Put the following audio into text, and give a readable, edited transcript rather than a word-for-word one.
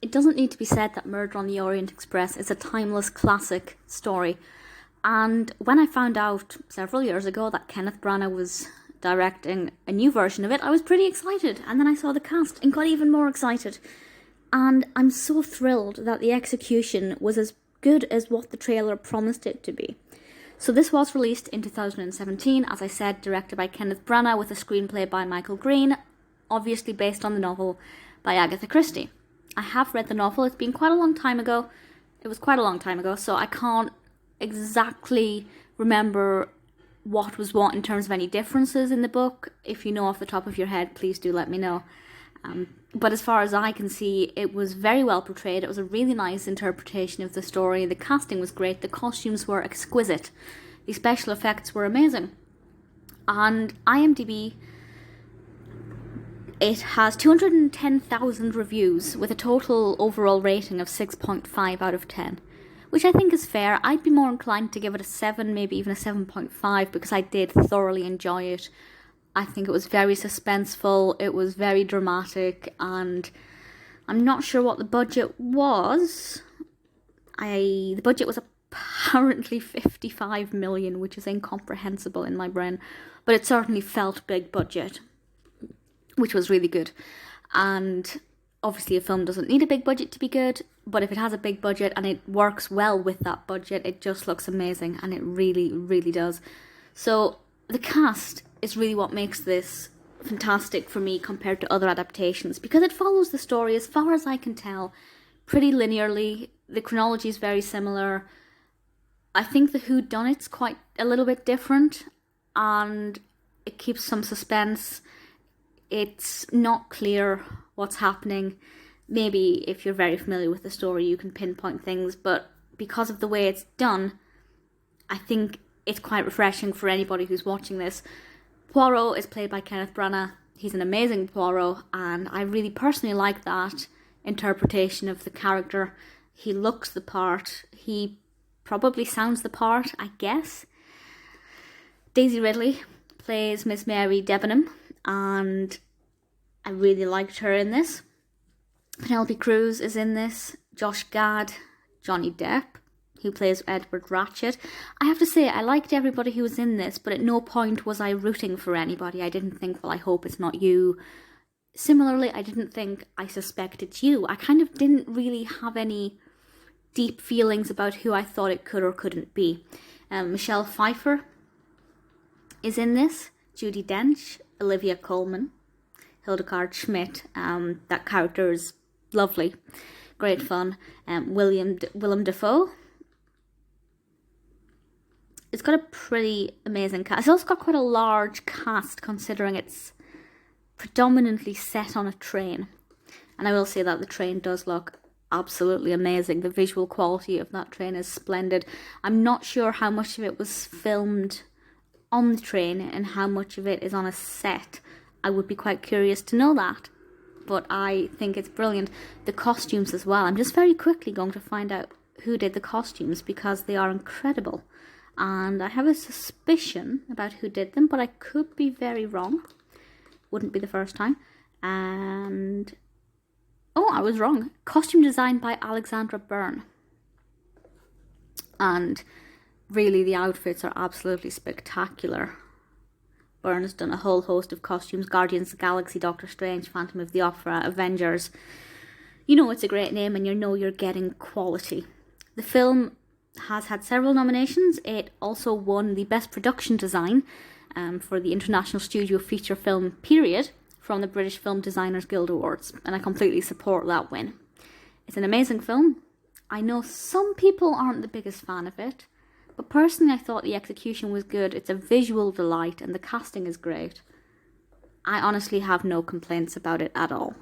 it doesn't need to be said that Murder on the Orient Express is a timeless classic story. And when I found out several years ago that Kenneth Branagh was directing a new version of it, I was pretty excited. And then I saw the cast and got even more excited. And I'm so thrilled that the execution was as good as what the trailer promised it to be. So this was released in 2017, as I said, directed by Kenneth Branagh with a screenplay by Michael Green, obviously based on the novel by Agatha Christie. I have read the novel. It's been quite a long time ago. It was quite a long time ago, so I can't exactly remember what was what in terms of any differences in the book. If you know off the top of your head, please do let me know. But as far as I can see, it was very well portrayed. It was a really nice interpretation of the story. The casting was great. The costumes were exquisite. The special effects were amazing. And IMDb, it has 210,000 reviews with a total overall rating of 6.5 out of 10, which I think is fair. I'd be more inclined to give it a 7, maybe even a 7.5, because I did thoroughly enjoy it. I think it was very suspenseful, it was very dramatic, and I'm not sure what the budget was. The budget was apparently 55 million, which is incomprehensible in my brain, but it certainly felt big budget, which was really good. And obviously a film doesn't need a big budget to be good, but if it has a big budget and it works well with that budget, it just looks amazing, and it really, really does. So the cast is really what makes this fantastic for me compared to other adaptations, because it follows the story, as far as I can tell, pretty linearly. The chronology is very similar. I think the whodunit's quite a little bit different, and it keeps some suspense. It's not clear what's happening. Maybe if you're very familiar with the story, you can pinpoint things, but because of the way it's done, I think it's quite refreshing for anybody who's watching this. Poirot is played by Kenneth Branagh. He's an amazing Poirot, and I really personally like that interpretation of the character. He looks the part. He probably sounds the part, I guess. Daisy Ridley plays Miss Mary Debenham, and I really liked her in this. Penelope Cruz is in this. Josh Gad, Johnny Depp, who plays Edward Ratchet. I have to say, I liked everybody who was in this, but at no point was I rooting for anybody. I didn't think, well, I hope it's not you. Similarly, I didn't think, I suspect it's you. I kind of didn't really have any deep feelings about who I thought it could or couldn't be. Michelle Pfeiffer is in this. Judy Dench, Olivia Colman, Hildegard Schmidt. That character is lovely. Great fun. Willem Dafoe. It's got a pretty amazing cast. It's also got quite a large cast, considering it's predominantly set on a train. And I will say that the train does look absolutely amazing. The visual quality of that train is splendid. I'm not sure how much of it was filmed on the train and how much of it is on a set. I would be quite curious to know that. But I think it's brilliant. The costumes as well. I'm just very quickly going to find out who did the costumes, because they are incredible. And I have a suspicion about who did them, but I could be very wrong. Wouldn't be the first time. And oh, I was wrong. Costume designed by Alexandra Byrne. And really, the outfits are absolutely spectacular. Byrne has done a whole host of costumes: Guardians of the Galaxy, Doctor Strange, Phantom of the Opera, Avengers. You know it's a great name, and you know you're getting quality. The film has had several nominations. It also won the Best Production Design for the International Studio Feature Film Period from the British Film Designers Guild Awards, and I completely support that win. It's an amazing film. I know some people aren't the biggest fan of it, but personally I thought the execution was good. It's a visual delight, and the casting is great. I honestly have no complaints about it at all.